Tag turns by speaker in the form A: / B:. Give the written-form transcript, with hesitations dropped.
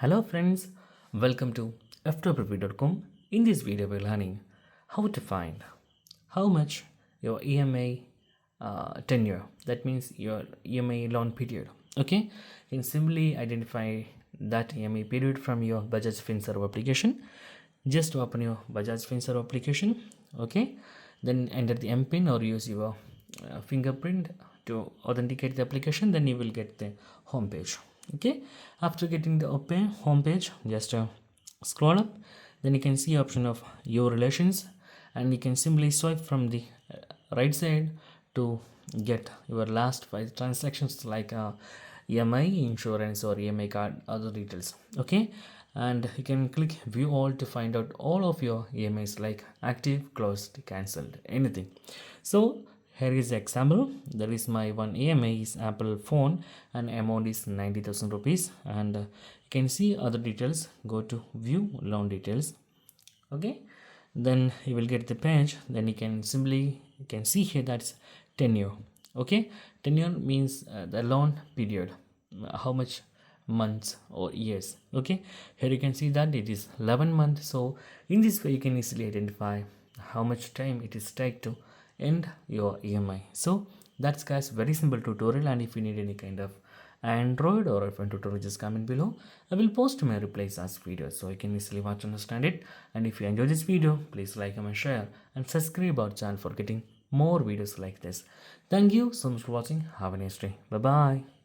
A: Hello friends, welcome to Ftopreview.com. In this video we're learning how to find how much your EMI tenure, that means your EMI loan period. Okay, you can simply identify that EMI period from your Bajaj finserv application. Just open your Bajaj finserv application. Okay, then enter the MPIN or use your fingerprint to authenticate the application. Then you will get the home page. Okay, after getting the home page, just scroll up. Then you can see option of your relations, and you can simply swipe from the right side to get your last 5 transactions like EMI, insurance, or EMI card, other details. Okay, and you can click view all to find out all of your EMIs like active, closed, cancelled, anything. So here is the example. There is my one EMI is Apple phone and amount is 90,000 rupees, and you can see other details. Go to view loan details. Okay, then you will get the page. Then you can see here that's tenure. Okay, tenure means the loan period, how much months or years. Okay, here you can see that it is 11 months. So in this way you can easily identify how much time it is take to end your EMI. So that's guys, very simple tutorial. And if you need any kind of Android or iPhone tutorial, just comment below. I will post my replies as videos so you can easily watch and understand it. And if you enjoy this video, please like, comment, share, and subscribe our channel for getting more videos like this. Thank you so much for watching. Have a nice day. Bye bye.